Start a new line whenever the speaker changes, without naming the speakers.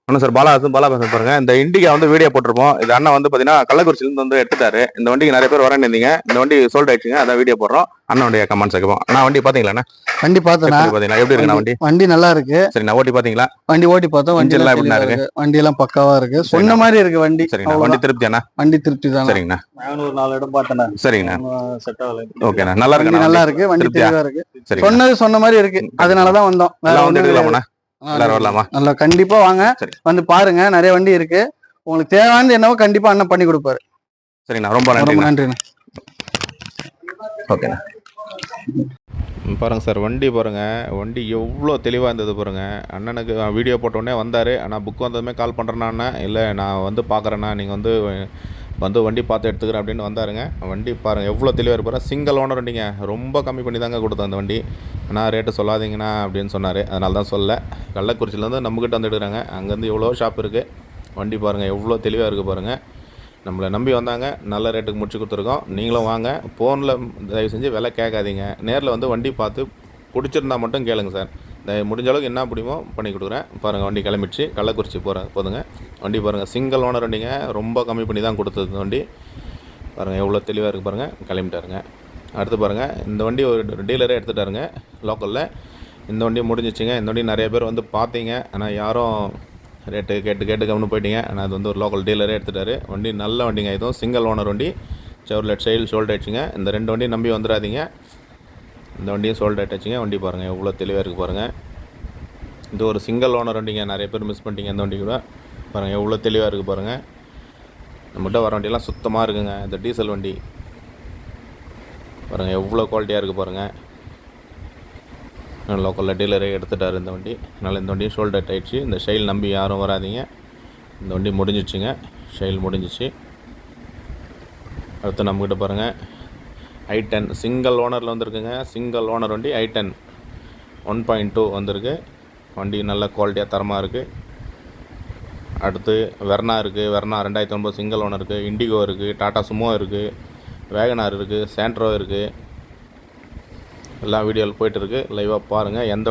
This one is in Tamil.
ஒன்றும் சார் பாலா பேசுகிறேன் பாருங்க. இந்த இண்டிகா வந்து வீடியோ போட்டிருப்போம். இது அண்ணன் வந்து பார்த்தீங்கன்னா கள்ளக்குறிச்சியிலேருந்து வந்து எடுத்துட்டாரு. இந்த வண்டிக்கு நிறைய பேர் வரேன்னு இருந்தீங்க. இந்த வண்டி சோல்ட் ஆயிடுச்சுங்க. அதான் வீடியோ போடுறோம். அண்ணனுடைய கமெண்ட்ஸ் கேட்போம். அண்ணா வண்டி பார்த்தீங்களா?
வண்டி பார்த்தேண்ணா.
பார்த்தீங்களா எப்படி இருக்குண்ணா வண்டி?
வண்டி நல்லா இருக்கு.
சரிண்ணா ஓட்டி பார்த்தீங்களா?
வண்டி ஓட்டி பார்த்தோம். வண்டி
எல்லாம் எப்படிண்ணா இருக்கு?
வண்டி எல்லாம் பக்காவா இருக்கு. சொன்ன மாதிரி இருக்கு வண்டி.
சரிண்ணா வண்டி திருப்தியாண்ணா?
வண்டி திருப்தி தான்.
சரிங்கண்ணா.
நான் ஒரு 4 இடம் பார்த்தேண்ணா.
சரிங்கண்ணா.
செட் ஆகல.
ஓகேண்ணா. நல்லா இருக்கு.
நல்லா இருக்கு. வண்டி தெளிவா இருக்கு.
சொன்னது
சொன்ன மாதிரி இருக்கு. அதனாலதான் வந்தோம்.
வந்து எடுக்கலாமாண்ணா? எல்லாரும் வரலாமா?
நல்லா கண்டிப்பா வாங்க. வந்து பாருங்க. நிறைய வண்டி இருக்கு. உங்களுக்கு தேவையானது என்னவோ கண்டிப்பா அண்ணன் பண்ணி கொடுப்பாரு.
சரிண்ணா. ரொம்ப நன்றிண்ணா. ஓகேண்ணா. பாருங்கள் சார், வண்டி பாருங்கள். வண்டி எவ்வளோ தெளிவாக இருந்தது பாருங்கள். அண்ணனுக்கு வீடியோ போட்டோடனே வந்தார். ஆனால் புக் வந்ததுமே கால் பண்ணுறேன்னா இல்லை நான் வந்து பார்க்குறேண்ணா, நீங்கள் வந்து வண்டி பார்த்து எடுத்துக்கிறேன் அப்படின்னு வந்தாருங்க. வண்டி பாருங்கள் எவ்வளோ தெளிவாக இருப்பார். சிங்கிள் ஓனர் வண்டிங்க. ரொம்ப கம்மி பண்ணி தாங்க கொடுத்தேன் அந்த வண்டி. ஆனால் ரேட்டு சொல்லாதீங்கண்ணா அப்படின்னு சொன்னார். அதனால தான் சொல்ல. கள்ளக்குறிச்சியிலேருந்து நம்மக்கிட்ட வந்து எடுக்கிறாங்க. அங்கேருந்து எவ்வளோ ஷாப் இருக்குது. வண்டி பாருங்கள் எவ்வளோ தெளிவாக இருக்குது பாருங்கள். நம்மளை நம்பி வந்தாங்க. நல்ல ரேட்டுக்கு முடிச்சு கொடுத்துருக்கோம். நீங்களும் வாங்க. ஃபோனில் தயவு செஞ்சு விலை கேட்காதீங்க. நேரில் வந்து வண்டி பார்த்து பிடிச்சிருந்தா மட்டும் கேளுங்க சார். முடிஞ்ச அளவுக்கு என்ன பிடிமோ பண்ணி கொடுக்குறேன். பாருங்கள் வண்டி கிளம்பிடுச்சு. கள்ளக்குறிச்சி போதுங்க. வண்டி பாருங்கள் சிங்கிள் ஓனர் வண்டிங்க. ரொம்ப கம்மி பண்ணி தான் கொடுத்தது இந்த வண்டி. பாருங்கள் எவ்வளோ தெளிவாக இருக்குது பாருங்கள். கிளம்பிட்டாருங்க. அடுத்து பாருங்கள், இந்த வண்டி ஒரு டீலரே எடுத்துட்டாருங்க லோக்கலில். இந்த வண்டி முடிஞ்சிச்சுங்க. இந்த வண்டி நிறைய பேர் வந்து பார்த்தீங்க. ஆனால் யாரும் ரேட்டு கேட்டு கம்னு போயிட்டீங்க. ஆனால் அது வந்து ஒரு லோக்கல் டீலரே எடுத்துட்டாரு. வண்டி நல்ல வண்டிங்க. இதுவும் சிங்கிள் ஓனர் வண்டி. செவர்லெட் சோல்ட் ஆயிடுச்சுங்க. இந்த 2 வண்டியும் நம்பி வந்துடாதீங்க. இந்த வண்டியும் சோல்ட் ஆயிடுச்சுங்க. வண்டி பாருங்கள் எவ்வளோ தெளிவாக இருக்குது பாருங்கள். இது ஒரு சிங்கிள் ஓனர் வண்டிங்க. நிறைய பேர் மிஸ் பண்ணிட்டீங்க இந்த வண்டி கூட. பாருங்கள் எவ்வளோ தெளிவாக இருக்குது பாருங்கள். நம்மகிட்ட வர வண்டியெல்லாம் சுத்தமாக இருக்குங்க. இந்த டீசல் வண்டி பாருங்கள் எவ்வளோ குவாலிட்டியாக இருக்குது பாருங்கள். லோக்கலில் டீலரே எடுத்துட்டார் இந்த வண்டி. அதனால் இந்த வண்டியும் ஷோல்டர் ஆயிடுச்சு. இந்த ஷெயில் நம்பி யாரும் வராதிங்க. இந்த வண்டி முடிஞ்சிச்சுங்க. ஷெயில் முடிஞ்சிச்சு. அடுத்து நம்மக்கிட்ட பாருங்கள் i10 சிங்கிள் ஓனரில் வந்துருக்குங்க. சிங்கிள் ஓனர் வண்டி i10 1.2 வந்திருக்கு. வண்டி நல்ல குவாலிட்டியாக தரமாக இருக்குது. அடுத்து வெர்னா இருக்குது. வெர்னா 2009 சிங்கிள் ஓனர் இருக்குது. இண்டிகோ இருக்குது. டாடா சுமோ இருக்குது. வேகனார் இருக்குது. சாண்ட்ரோ இருக்குது. எல்லாம் வீடியோவில் போய்ட்டு இருக்குது. லைவாக பாருங்கள். எந்த